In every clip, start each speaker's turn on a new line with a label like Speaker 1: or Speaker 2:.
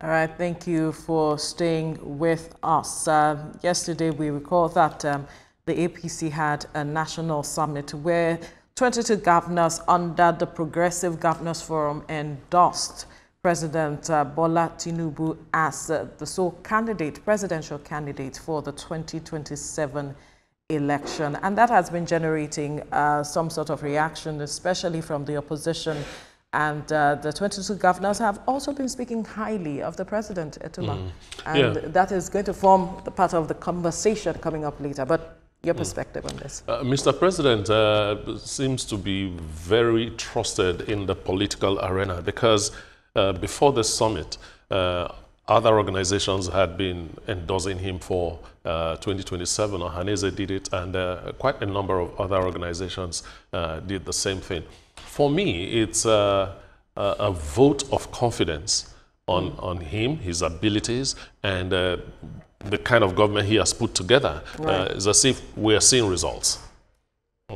Speaker 1: All right, thank you for staying with us. Yesterday, we recall that the APC had a national summit where 22 governors under the Progressive Governors Forum endorsed President Bola Tinubu as the sole presidential candidate for the 2027 election. And that has been generating some sort of reaction, especially from the opposition. And the 22 governors have also been speaking highly of the president, Etuma. And that is going to form the part of the conversation coming up later. But your perspective on this?
Speaker 2: Mr. President seems to be very trusted in the political arena because before the summit, other organizations had been endorsing him for 2027. Ohaneze did it, and quite a number of other organizations did the same thing. For me, it's a vote of confidence on him, his abilities, and the kind of government he has put together. Right. It's as if we are seeing results.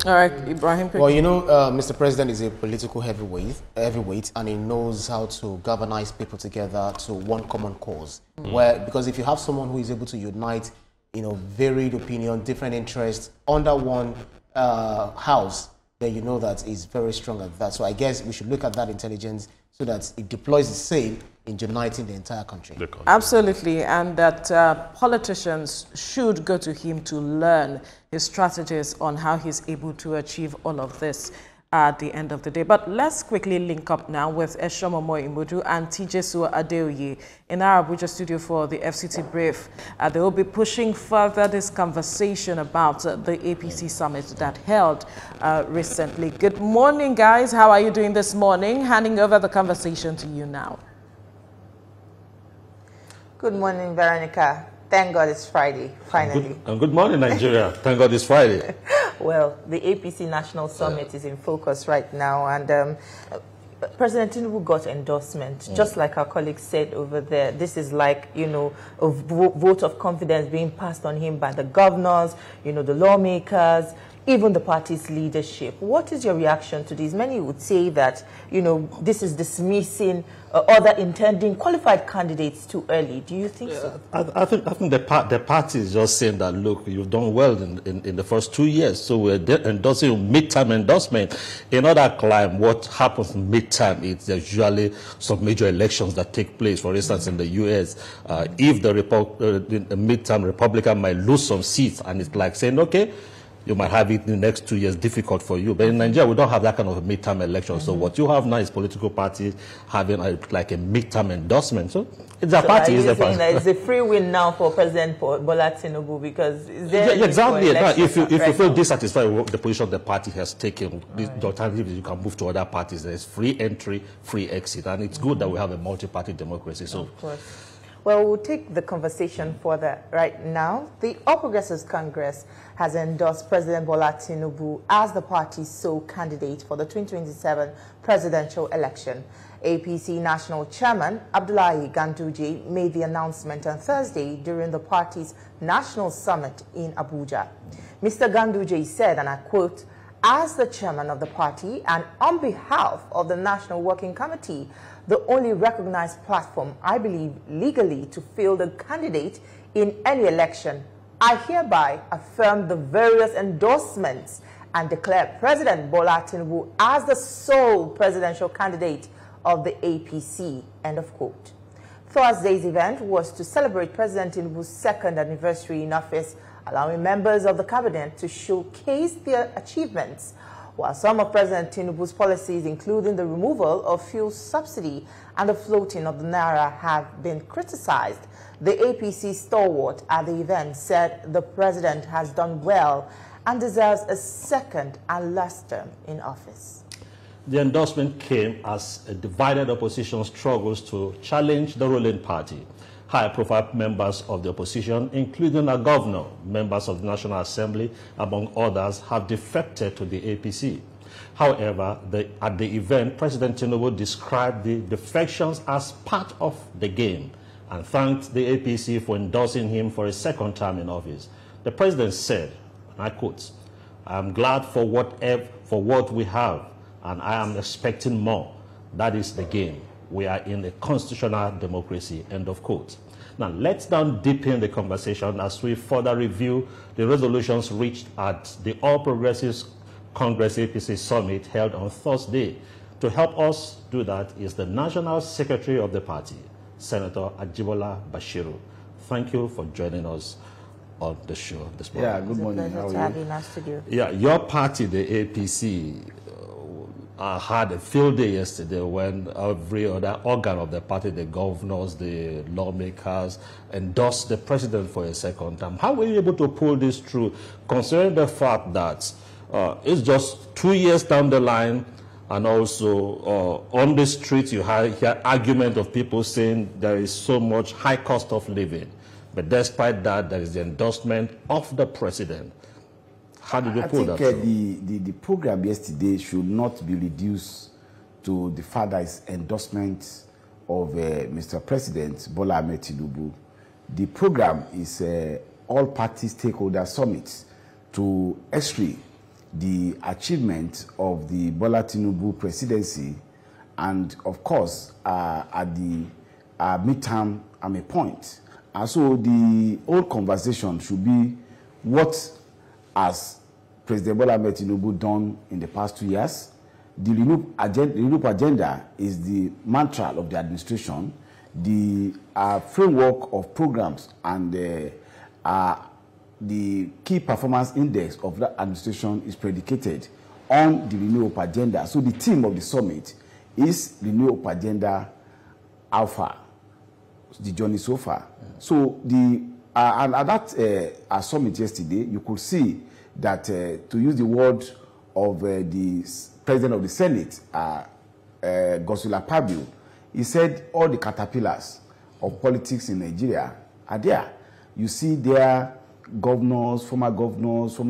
Speaker 1: All right, Ibrahim.
Speaker 3: Well, you know, Mr. President is a political heavyweight, and he knows how to galvanize people together to one common cause. Because if you have someone who is able to unite, you know, varied opinion, different interests under one house, then you know that he's very strong at that. So I guess we should look at that intelligence so that it deploys the same in uniting the entire country.
Speaker 1: Absolutely, and that politicians should go to him to learn his strategies on how he's able to achieve all of this at the end of the day. But let's quickly link up now with Eshomomo Imudu and Tijesu Adeoye in our Abuja studio for the FCT brief. They will be pushing further this conversation about the APC summit that held recently. Good morning, guys. How are you doing this morning? Handing over the conversation to you now.
Speaker 4: Good morning, Veronica. Thank God it's Friday, finally.
Speaker 5: Good morning, Nigeria. Thank God it's Friday.
Speaker 4: Well, the APC National Summit is in focus right now, and President Tinubu got endorsement. Just like our colleagues said over there, this is like, you know, a vote of confidence being passed on him by the governors, you know, the lawmakers, even the party's leadership. What is your reaction to this? Many would say that, you know, this is dismissing other intending qualified candidates too early. Do you think so?
Speaker 5: I think the party is just saying that, look, you've done well in the first 2 years, so we're endorsing midterm endorsement. In other climb, what happens midterm is there's usually some major elections that take place. For instance, in the U.S., if the midterm Republican might lose some seats, and it's like saying, okay, you might have it in the next 2 years difficult for you. But in Nigeria, we don't have that kind of a midterm election. So what you have now is political parties having like a midterm endorsement. So it's a party.
Speaker 4: Are you saying that it's a free win now for President Bola Tinubu because
Speaker 5: exactly. If you feel dissatisfied with the position the party has taken, the alternative is you can move to other parties. There's free entry, free exit, and it's good that we have a multi-party democracy. So.
Speaker 4: Of course. Well, we'll take the conversation further right now. The All Progressives Congress has endorsed President Bola Tinubu as the party's sole candidate for the 2027 presidential election. APC National Chairman Abdullahi Ganduje made the announcement on Thursday during the party's national summit in Abuja. Mr. Ganduje said, and I quote, "As the chairman of the party and on behalf of the National Working Committee, the only recognized platform, I believe, legally to field a candidate in any election, I hereby affirm the various endorsements and declare President Bola Tinubu as the sole presidential candidate of the APC." End of quote. Thursday's event was to celebrate President Tinubu's second anniversary in office, allowing members of the cabinet to showcase their achievements. While some of President Tinubu's policies, including the removal of fuel subsidy and the floating of the naira, have been criticized, the APC stalwart at the event said the president has done well and deserves a second and last term in office.
Speaker 5: The endorsement came as a divided opposition struggles to challenge the ruling party. High-profile members of the opposition, including a governor, members of the National Assembly, among others, have defected to the APC. However, at the event, President Tinubu described the defections as part of the game and thanked the APC for endorsing him for a second term in office. The president said, and I quote, "I am glad for what we have, and I am expecting more. That is the game. we are in a constitutional democracy, end of quote. Now, let's now deepen the conversation as we further review the resolutions reached at the All Progressives Congress APC Summit held on Thursday. To help us do that is the National Secretary of the party, Senator Ajibola Bashiru. Thank you for joining us on the show this morning.
Speaker 3: Yeah, good morning.
Speaker 4: How are you?
Speaker 5: Yeah, your party, the APC, had a field day yesterday when every other organ of the party, the governors, the lawmakers, endorsed the president for a second term. How were you able to pull this through, considering the fact that it's just 2 years down the line, and also on the street you hear argument of people saying there is so much high cost of living, but despite that, there is the endorsement of the president. How did you pull that through?
Speaker 6: The program yesterday should not be reduced to the fact that it's endorsement of Mr. President Bola Ahmed Tinubu. The program is all-party stakeholder summit to x-ray the achievement of the Bola Tinubu presidency, and of course at the midterm point. And so the whole conversation should be what has President Bola Ahmed Tinubu done in the past 2 years. The renewed agenda is the mantra of the administration. The framework of programs and the key performance index of that administration is predicated on the renewal agenda. So the theme of the summit is renewal agenda alpha, the journey so far. So the and at that summit yesterday, you could see that to use the word of the president of the Senate, Godswill Akpabio, he said all the caterpillars of politics in Nigeria are there. You see there governors, former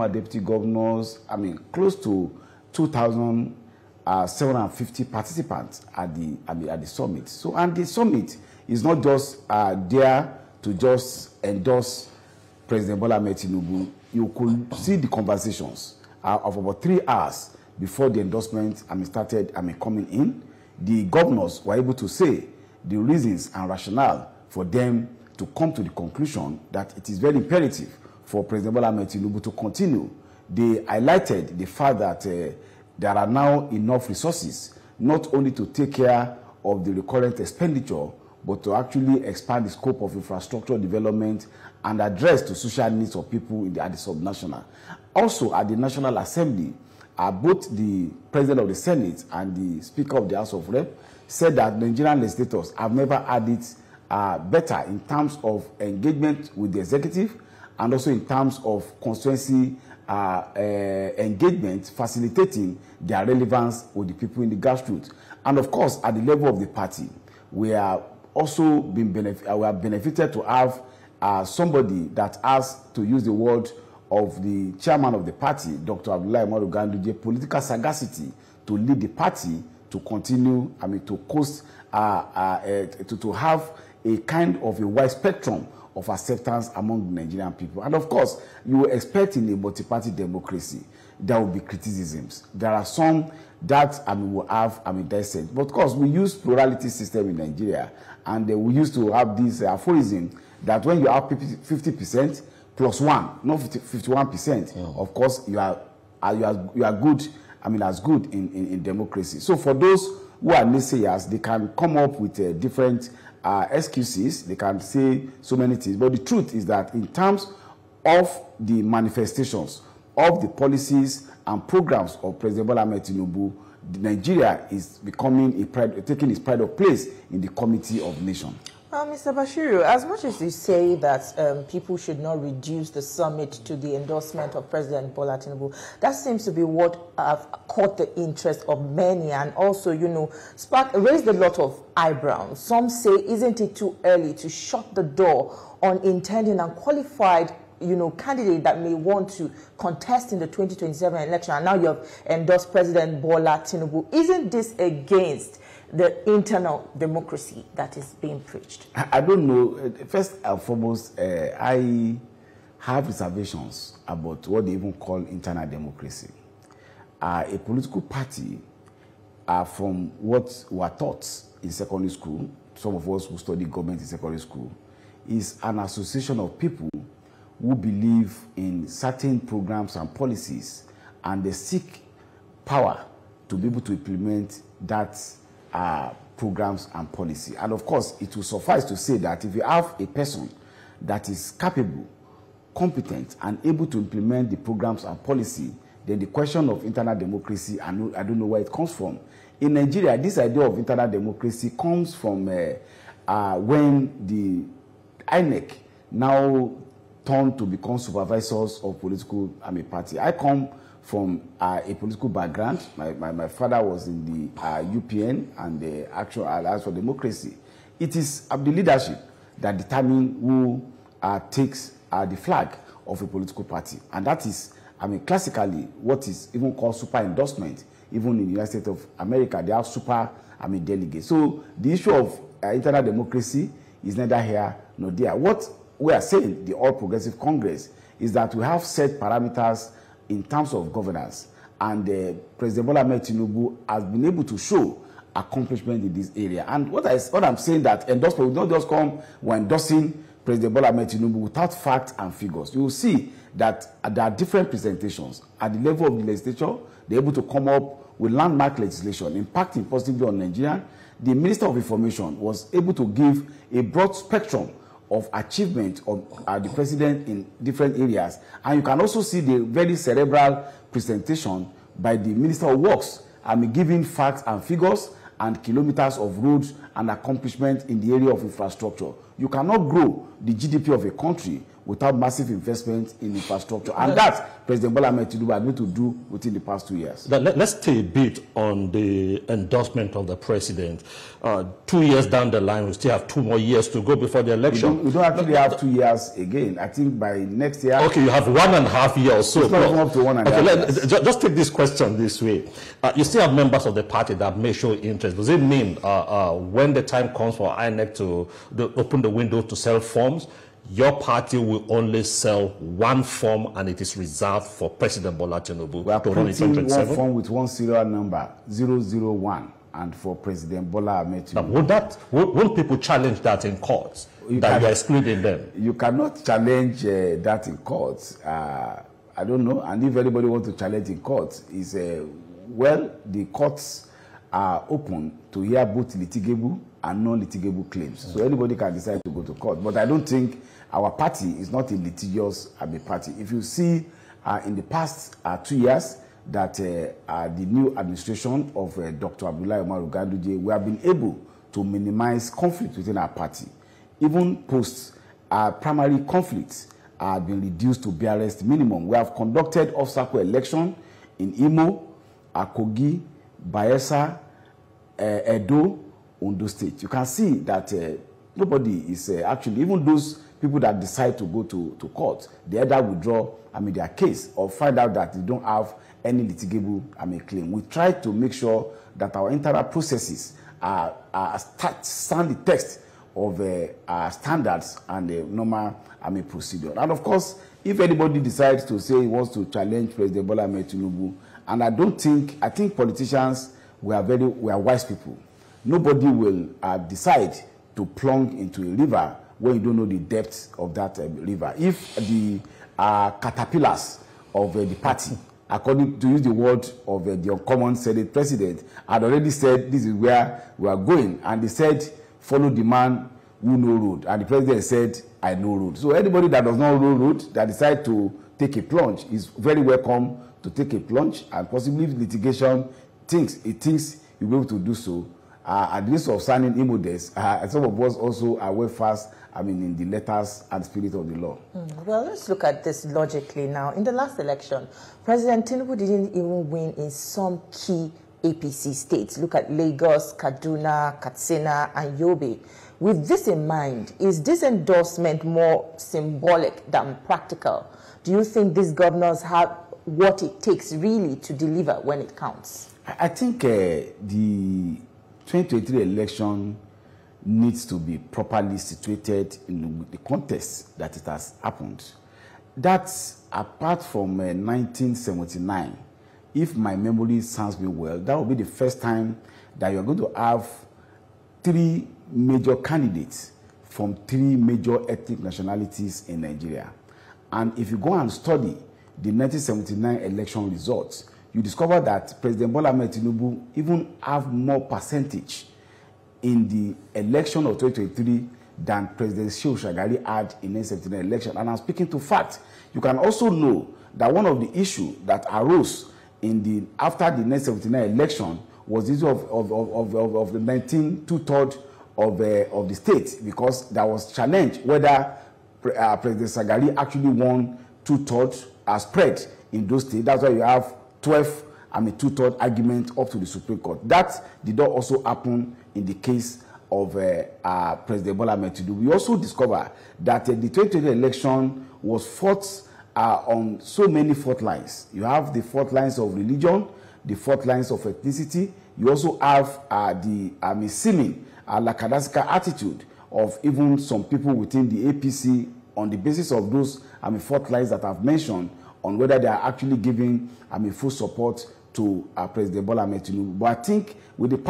Speaker 6: deputy governors, I mean, close to 2,750 participants at the summit. So, and the summit is not just there to just endorse President Bola Ahmed Tinubu. You could see the conversations of about 3 hours before the endorsement started coming in. The governors were able to say the reasons and rationale for them to come to the conclusion that it is very imperative for President Bola Ahmed Tinubu to continue. They highlighted the fact that there are now enough resources not only to take care of the recurrent expenditure, but to actually expand the scope of infrastructure development and address the social needs of people at the subnational. Also, at the National Assembly, both the President of the Senate and the Speaker of the House of Rep said that Nigerian legislators have never had it better in terms of engagement with the executive and also in terms of constituency engagement, facilitating their relevance with the people in the grassroots. And of course, at the level of the party, we are also benefited to have somebody that has, to use the word of the chairman of the party, Dr. Abdullahi Umaru Ganduje, political sagacity to lead the party to continue, to coast, to have a kind of a wide spectrum of acceptance among the Nigerian people. And of course, you expect in a multi-party democracy, there will be criticisms. There are some that will have dissent. But of course, we use plurality system in Nigeria, and we used to have this aphorism that when you have 50% plus 1, not 51%, of course, you are good, as good in democracy. So for those who are naysayers, they can come up with different excuses. They can say so many things. But the truth is that in terms of the manifestations of the policies and programs of President Bola Ahmed Tinubu, Nigeria is becoming taking its pride of place in the Committee of Nations.
Speaker 4: Mr. Bashiru, as much as you say that people should not reduce the summit to the endorsement of President Bola Tinubu, that seems to be what caught the interest of many and also, raised a lot of eyebrows. Some say, isn't it too early to shut the door on intending and qualified candidate that may want to contest in the 2027 election, and now you have endorsed President Bola Tinubu? Isn't this against the internal democracy that is being preached?
Speaker 6: I don't know. First and foremost, I have reservations about what they even call internal democracy. A political party, from what were taught, in secondary school, some of us who study government in secondary school, is an association of people who believe in certain programs and policies, and they seek power to be able to implement that programs and policy. And of course, it will suffice to say that if you have a person that is capable, competent, and able to implement the programs and policy, then the question of internal democracy, I don't know where it comes from. In Nigeria, this idea of internal democracy comes from when the INEC now turned to become supervisors of political party. I come from a political background. My father was in the UPN and the Actual Alliance for Democracy. It is the leadership that determine who takes the flag of a political party. And that is, classically, what is even called super endorsement. Even in the United States of America, they have super delegates. So the issue of internal democracy is neither here nor there. What we are saying, the All Progressive Congress, is that we have set parameters in terms of governance, and President Bola Ahmed Tinubu has been able to show accomplishment in this area. And what I'm saying, that endorsement will not just come when endorsing President Bola Ahmed Tinubu without facts and figures. You will see that there are different presentations at the level of the legislature. They're able to come up with landmark legislation impacting positively on Nigeria. The Minister of Information was able to give a broad spectrum of achievement of the president in different areas. And you can also see the very cerebral presentation by the Minister of Works, giving facts and figures and kilometers of roads and accomplishment in the area of infrastructure. You cannot grow the GDP of a country without massive investment in infrastructure. And that President Bola Ahmed Tinubu has been to do within the past 2 years.
Speaker 5: Let's stay a bit on the endorsement of the president. 2 years down the line, we still have 2 more years to go before the election.
Speaker 6: We don't actually have 2 years again. I think by next year...
Speaker 5: Okay, you have 1.5 years. So
Speaker 6: it's not even up to 1.5 years.
Speaker 5: Just take this question this way. You still have members of the party that may show interest. Does it mean when the time comes for INEC to open the window to sell forms, your party will only sell one form and it is reserved for President Bola Tinubu?
Speaker 6: We are printing one form with one serial number, 001, and for President Bola Ahmed Tinubu.
Speaker 5: Won't people challenge that in courts, that you are excluding them?
Speaker 6: You cannot challenge that in courts. I don't know. And if anybody wants to challenge in courts, well, the courts are open to hear both litigable and non-litigable claims. So anybody can decide to go to court. But I don't think our party is not a litigious party. If you see in the past 2 years that the new administration of Dr. Abdullahi Umaru Ganduje, we have been able to minimize conflict within our party. Even post-primary conflicts have been reduced to barest minimum. We have conducted off-cycle election in Imo, Kogi, Bayelsa, Edo, Ondo State. You can see that nobody is actually, even those people that decide to go to court, they either withdraw their case or find out that they don't have any litigable claim. We try to make sure that our internal processes stand the test of standards and the normal procedure. And of course, if anybody decides to say he wants to challenge President Bola Ahmed Tinubu, and I think politicians, we are wise people. Nobody will decide to plunge into a river when you don't know the depth of that river. If the caterpillars of the party, according to use the word of the uncommon Senate president, had already said this is where we are going, and they said follow the man who know road, and the president said I know road. So anybody that does not know road, that decide to take a plunge, is very welcome to take a plunge, and possibly litigation thinks you'll be able to do so. At the risk of signing immodest, some of us also are way fast, in the letters and spirit of the law.
Speaker 4: Well, let's look at this logically now. In the last election, President Tinubu didn't even win in some key APC states. Look at Lagos, Kaduna, Katsina, and Yobe. With this in mind, is this endorsement more symbolic than practical? Do you think these governors have what it takes really to deliver when it counts?
Speaker 6: I think the 2023 election needs to be properly situated in the context that it has happened. That's apart from 1979. If my memory serves me well, that will be the first time that you're going to have three major candidates from three major ethnic nationalities in Nigeria. And if you go and study the 1979 election results, you discover that President Bola Ahmed Tinubu even have more percentage in the election of 2023 than President Shehu Shagari had in the 1979 election. And I'm speaking to fact. You can also know that one of the issues that arose after the 1979 election was the issue of the 19 2/3 of the state, because there was challenge whether President Shagari actually won 2/3 spread in those states. That's why you have 12, 2/3 argument up to the Supreme Court. That did not also happen in the case of President Bola Ahmed Tinubu. We also discover that the 2020 election was fought on so many fault lines. You have the fault lines of religion, the fault lines of ethnicity. You also have the seeming lackadaisical attitude of even some people within the APC on the basis of those fault lines that I've mentioned, on whether they are actually giving full support to President Bola Ahmed Tinubu. But I think within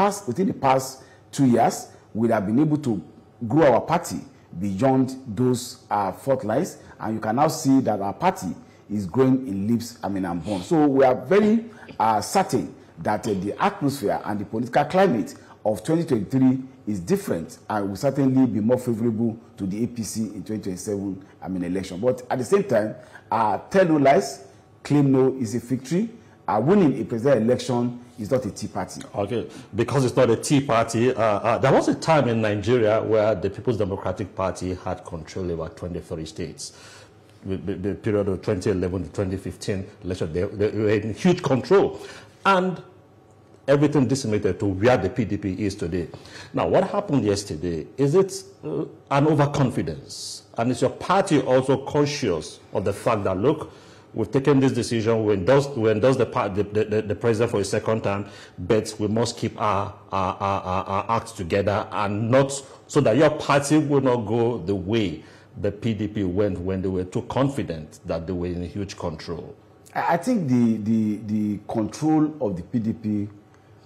Speaker 6: the past 2 years, we have been able to grow our party beyond those fault lines, and you can now see that our party is growing in leaps and bounds. So we are very certain that the atmosphere and the political climate of 2023 is different and will certainly be more favorable to the APC in 2027 election. But at the same time, tell no lies, claim no is a victory. Winning a presidential election is not a tea party.
Speaker 5: Okay, because it's not a tea party. There was a time in Nigeria where the People's Democratic Party had control over 23 states. The period of 2011 to 2015 election, they were in huge control. And everything decimated to where the PDP is today. Now, what happened yesterday, is it an overconfidence? And is your party also conscious of the fact that, look, we've taken this decision, we endorse the president for a second time, but we must keep our acts together, and not so that your party will not go the way the PDP went when they were too confident that they were in huge control?
Speaker 6: I think the control of the PDP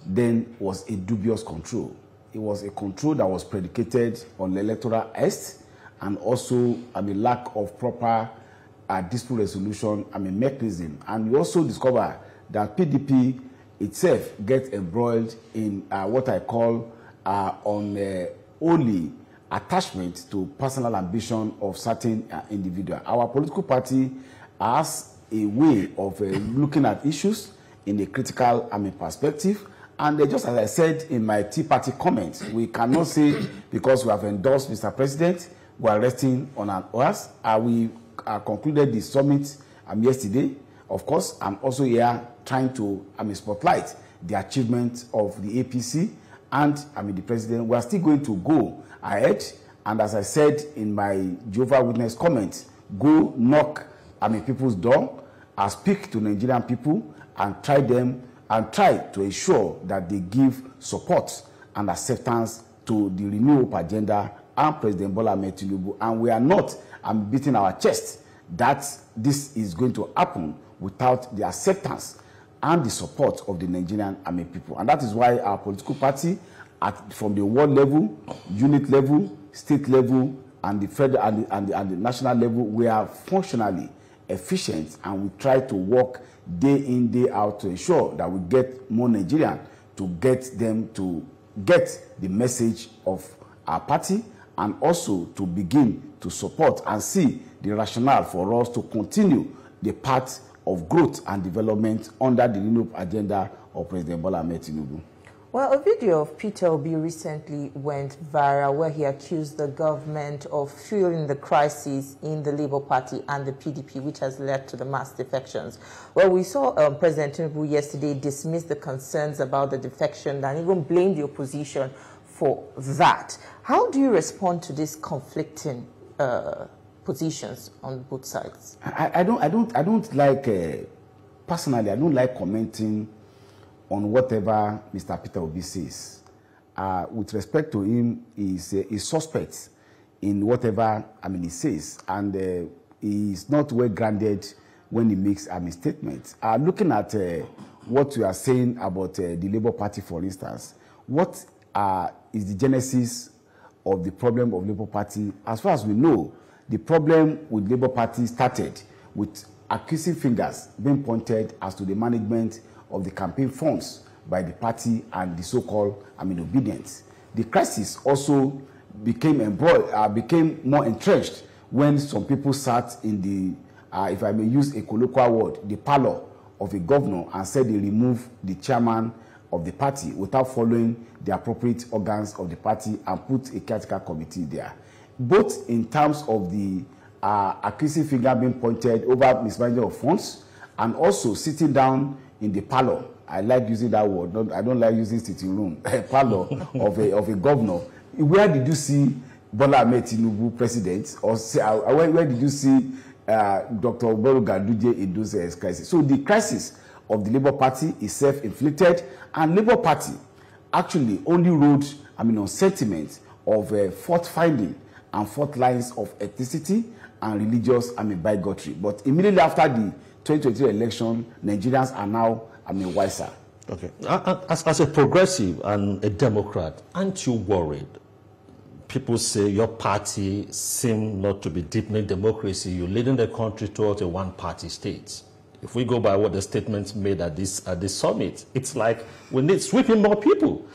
Speaker 6: then was a dubious control. It was a control that was predicated on electoral haste and also lack of proper dispute resolution mechanism. And we also discover that PDP itself gets embroiled in what I call only attachment to personal ambition of certain individuals. Our political party has a way of looking at issues in a critical perspective. And just as I said in my Tea Party comments, we cannot say because we have endorsed Mr. President, we are resting on our oars. We concluded the summit yesterday. Of course, I'm also here trying to spotlight the achievement of the APC and the President. We are still going to go ahead. And as I said in my Jehovah's Witness comment, go knock people's door, speak to Nigerian people and try to ensure that they give support and acceptance to the renewal agenda and President Bola Ahmed Tinubu. And we are not beating our chest that this is going to happen without the acceptance and the support of the Nigerian people. And that is why our political party, from the world level, unit level, state level, and the federal and the national level, we are functionally efficient, and we try to work day in, day out to ensure that we get more Nigerians, to get them to get the message of our party, and also to begin to support and see the rationale for us to continue the path of growth and development under the renewed agenda of President Bola Ahmed Tinubu.
Speaker 4: Well, a video of Peter Obi recently went viral where he accused the government of fueling the crisis in the Labour Party and the PDP, which has led to the mass defections. Well, we saw President Tinubu yesterday dismiss the concerns about the defection and even blame the opposition for that. How do you respond to these conflicting positions on both sides?
Speaker 6: I don't like, personally, I don't like commenting on whatever Mr. Peter Obi says. With respect to him, he's suspect in whatever he says, and he's not well grounded when he makes statements. Looking at what you are saying about the Labour Party, for instance, what is the genesis of the problem of Labour Party. As far as we know, the problem with Labour Party started with accusing fingers being pointed as to the management of the campaign funds by the party and the so-called obedience. The crisis also became more entrenched when some people sat in the, if I may use a colloquial word, the parlor of a governor and said they remove the chairman of the party without following the appropriate organs of the party and put a caretaker committee there. Both in terms of the accusing finger being pointed over mismanagement of funds and also sitting down in the parlor. I like using that word. I don't like using sitting room. Parlor of a governor. Where did you see Bola Ahmed Tinubu president, or where did you see Dr. Umaru Ganduje in those crises? So the crisis of the Labour Party is self-inflicted, and Labour Party actually only rode, on sentiment of fault-finding and fault lines of ethnicity and religious, bigotry. But immediately after the 2023 election, Nigerians are now, wiser.
Speaker 5: Okay. As a progressive and a Democrat, aren't you worried? People say your party seems not to be deepening democracy. You're leading the country towards a one-party state. If we go by what the statements made at this summit, it's like we need sweeping more people.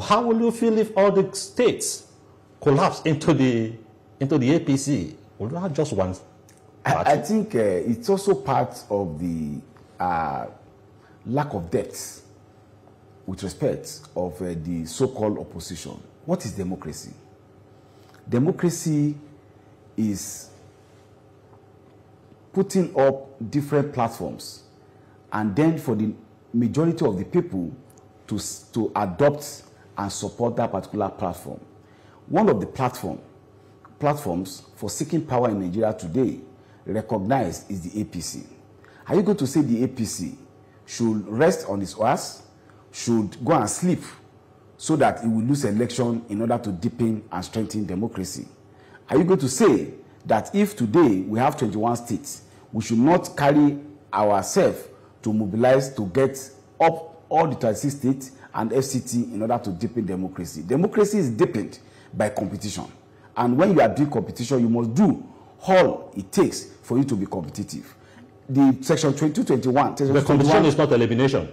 Speaker 5: How will you feel if all the states collapse into the APC? Will you have just one party?
Speaker 6: I think it's also part of the lack of depth with respect of the so-called opposition. What is democracy? Democracy is putting up different platforms and then for the majority of the people to adopt and support that particular platform. One of the platforms for seeking power in Nigeria today recognized is the APC. Are you going to say the APC should rest on its ass, should go and sleep so that it will lose election in order to deepen and strengthen democracy? Are you going to say that if today we have 21 states, we should not carry ourselves to mobilize to get up all the 36 states and FCT in order to deepen democracy? Democracy is deepened by competition. And when you are doing competition, you must do all it takes for you to be competitive. The section 2221.
Speaker 5: The competition is not elimination.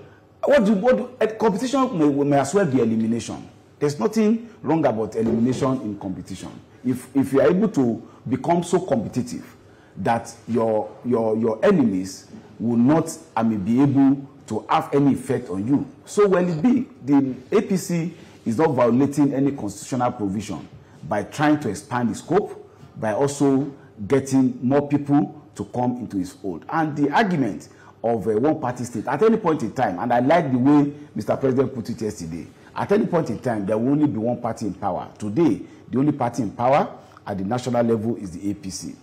Speaker 6: Competition may as well be elimination. There's nothing wrong about elimination in competition. If you are able to become so competitive that your enemies will not be able to have any effect on you, so will it be. The APC is not violating any constitutional provision by trying to expand the scope, by also getting more people to come into its fold. And the argument of a one-party state, at any point in time, and I like the way Mr. President put it yesterday, at any point in time, there will only be one party in power. Today, the only party in power at the national level is the APC.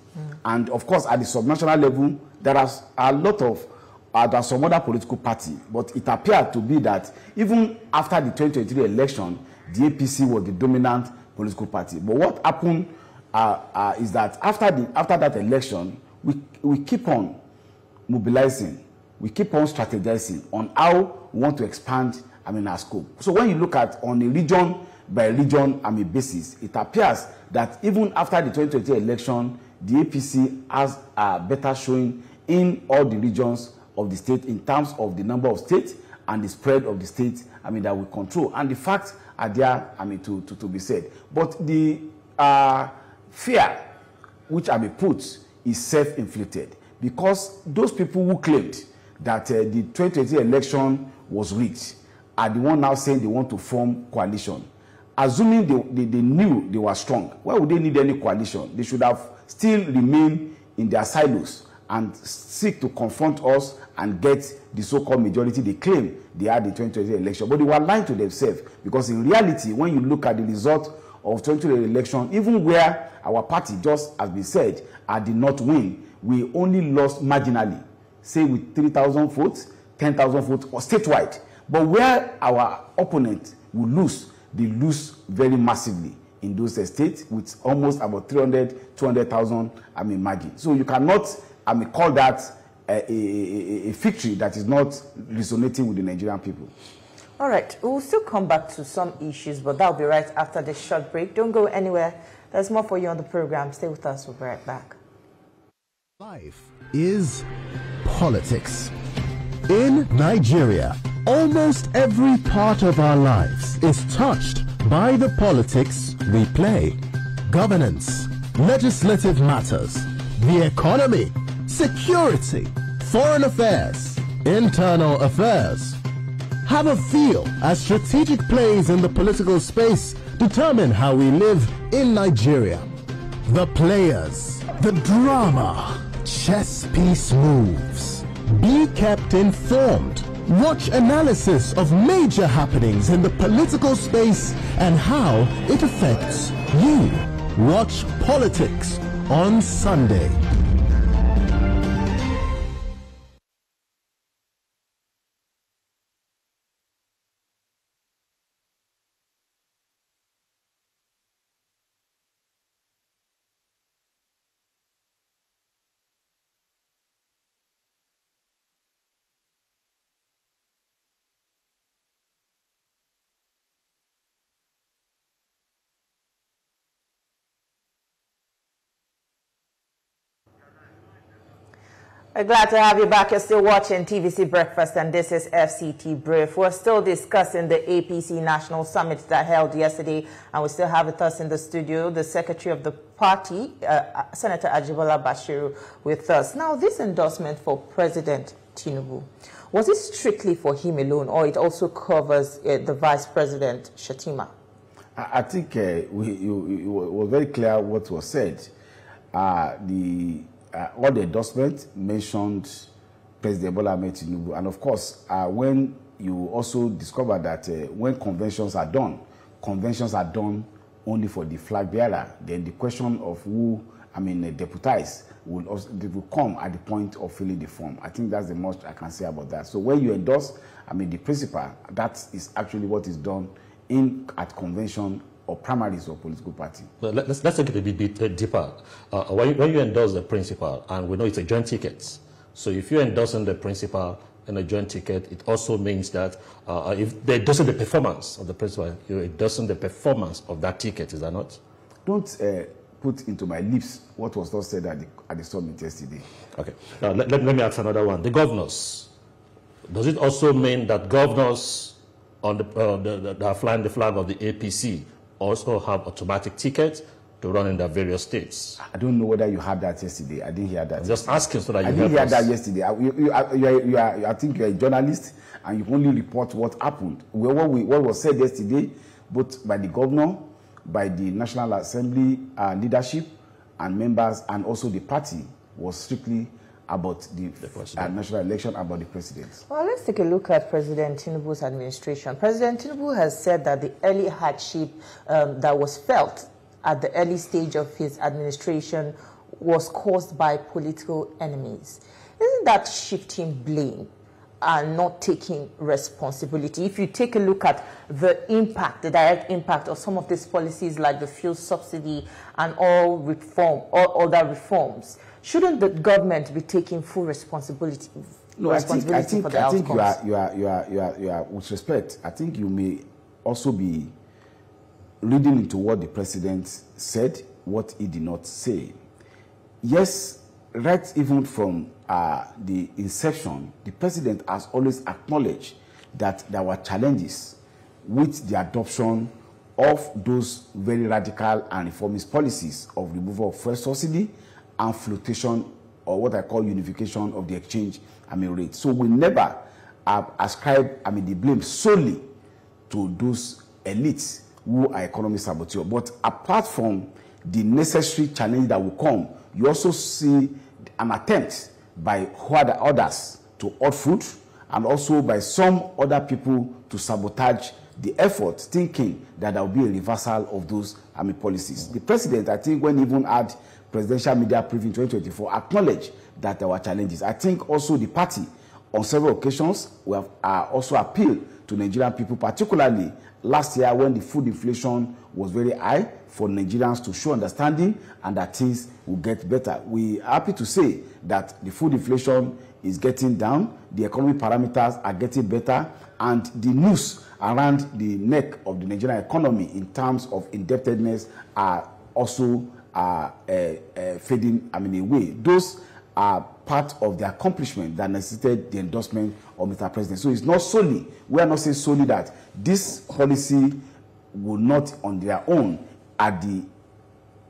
Speaker 6: And of course, at the subnational level, there are a lot of, there are some other political parties, but it appeared to be that even after the 2023 election, the APC was the dominant political party. But what happened is that after that election, we keep on mobilizing, we keep on strategizing on how we want to expand our scope. So when you look at on a region by region basis, it appears that even after the 2020 election, the APC has a better showing in all the regions of the state in terms of the number of states and the spread of the states that we control. And the facts are there to be said. But the fear which put is self-inflicted, because those people who claimed that the 2020 election was rigged are the one now saying they want to form coalition. Assuming they knew they were strong, why would they need any coalition? They should have still remained in their silos and seek to confront us and get the so-called majority they claim they had the 2020 election. But they were lying to themselves, because in reality, when you look at the result of 2020 election, even where our party, just as we said, did not win, we only lost marginally, say with 3,000 votes, 10,000 votes, or statewide. But where our opponent will lose, they lose very massively in those states with almost about 200,000 margin. So you cannot call that a victory that is not resonating with the Nigerian people.
Speaker 4: All right, we'll still come back to some issues, but that'll be right after this short break. Don't go anywhere. There's more for you on the program. Stay with us. We'll be right back.
Speaker 7: Life is politics. In Nigeria, almost every part of our lives is touched by the politics we play. Governance, legislative matters, the economy, security, foreign affairs, internal affairs. Have a feel as strategic plays in the political space determine how we live in Nigeria. The players, the drama, chess piece moves. Be kept informed. Watch analysis of major happenings in the political space and how it affects you. Watch Politics on Sunday.
Speaker 4: We're glad to have you back. You're still watching TVC Breakfast, and this is FCT Brief. We're still discussing the APC National Summit that held yesterday, and we still have with us in the studio the Secretary of the party, Senator Ajibola Bashiru, with us. Now, this endorsement for President Tinubu, was it strictly for him alone, or it also covers the Vice President Shatima?
Speaker 6: I think it was very clear what was said. All the endorsements mentioned President Bola Ahmed Tinubu, and of course, when you also discover that when conventions are done only for the flag bearer, then the question of who, deputize will come at the point of filling the form. I think that's the most I can say about that. So when you endorse, the principal, that is actually what is done at convention or primaries of political party.
Speaker 5: Well, let's take it a bit deeper. When you endorse the principal, and we know it's a joint ticket, so if you're endorsing the principal in a joint ticket, it also means that if they're endorsing the performance of the principal, you're endorsing the performance of that ticket, is that not?
Speaker 6: Don't put into my lips what was not said at the summit yesterday.
Speaker 5: Okay. Now, let me ask another one. The governors, does it also mean that governors on that are flying the flag of the APC also have automatic tickets to run in their various states?
Speaker 6: I don't know whether you heard that yesterday. I didn't hear that.
Speaker 5: I'm just asking so that you
Speaker 6: I didn't hear that yesterday. I think you're a journalist and you only report what happened. What was said yesterday, both by the governor, by the National Assembly leadership and members, and also the party, was strictly about the national election, about the president.
Speaker 4: Well, let's take a look at President Tinubu's administration. President Tinubu has said that the early hardship that was felt at the early stage of his administration was caused by political enemies. Isn't that shifting blame and not taking responsibility? If you take a look at the impact, the direct impact of some of these policies like the fuel subsidy and all other reforms, shouldn't the government be taking full responsibility?
Speaker 6: No, I think you are, with respect, I think you may also be reading into what the president said, what he did not say. Yes, right even from the inception, the president has always acknowledged that there were challenges with the adoption of those very radical and reformist policies of removal of fuel subsidy and flotation, or what I call unification of the exchange rate. So we never ascribe the blame solely to those elites who are economic saboteurs. But apart from the necessary challenge that will come, you also see an attempt by others to hoard food, and also by some other people to sabotage the effort, thinking that there will be a reversal of those policies. The president, I think, when he even had presidential media briefing 2024, acknowledged that there were challenges. I think also the party, on several occasions, we have also appealed to Nigerian people, particularly last year when the food inflation was very high, for Nigerians to show understanding and that things will get better. We are happy to say that the food inflation is getting down, the economic parameters are getting better, and the news around the neck of the Nigerian economy in terms of indebtedness are also fading away. Those are part of the accomplishment that necessitated the endorsement of Mr. President. So it's not solely, we are not saying solely that this policy will not on their own at the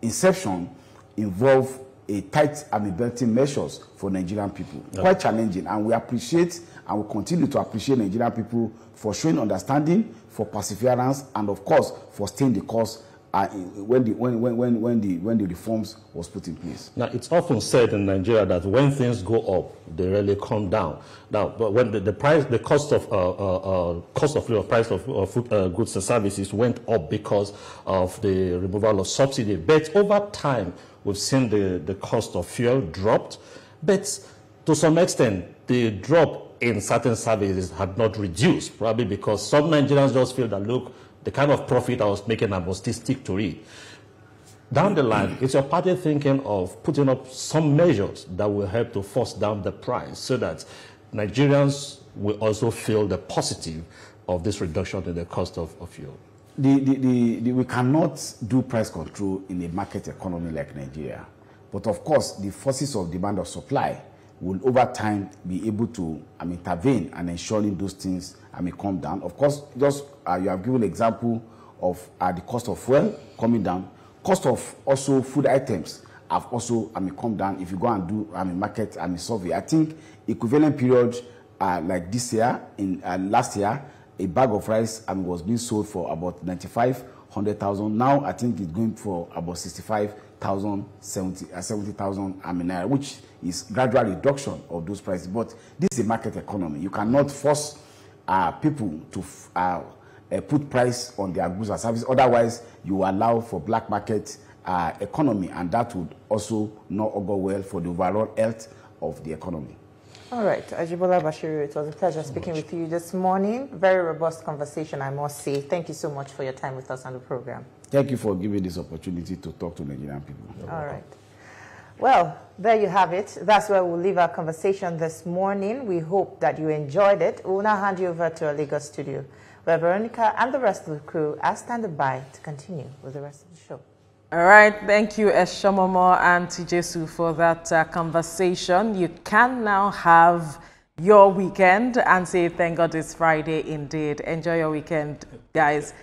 Speaker 6: inception involve a tight belting measures for Nigerian people. Yeah. Quite challenging, and we appreciate and will continue to appreciate Nigerian people for showing understanding, for perseverance, and of course for staying the course when the reforms was put in place. Now, it's often said in Nigeria that when things go up, they really come down. Now, but when the cost of goods and services went up because of the removal of subsidy, but over time we've seen the cost of fuel dropped, but to some extent the drop in certain services had not reduced, probably because some Nigerians just feel that, look, the kind of profit I was making, I must still stick to it. Down the line, is your party thinking of putting up some measures that will help to force down the price so that Nigerians will also feel the positive of this reduction in the cost of fuel? We cannot do price control in a market economy like Nigeria. But of course, the forces of demand or supply will over time be able to intervene and ensuring those things come down. Of course, just you have given an example of the cost of fuel coming down. Cost of also food items have also come down. If you go and do market survey, I think equivalent period like this year, in last year, a bag of rice was being sold for about 95,000. Now I think it's going for about 65,000, 70,000 naira, which is gradual reduction of those prices. But this is a market economy. You cannot force people to put price on their goods and services. Otherwise, you allow for black market economy, and that would also not augur well for the overall health of the economy.
Speaker 4: All right, Ajibola Bashiru, it was a pleasure speaking with you this morning. Very robust conversation, I must say. Thank you so much for your time with us on the program.
Speaker 6: Thank you for giving this opportunity to talk to Nigerian people.
Speaker 4: All right. Well, there you have it. That's where we'll leave our conversation this morning. We hope that you enjoyed it. We'll now hand you over to our Lagos studio, where Veronica and the rest of the crew are standing by to continue with the rest of the show.
Speaker 1: All right, thank you, Eshomomo and Tijesu, for that conversation. You can now have your weekend and say, thank God it's Friday indeed. Enjoy your weekend, guys.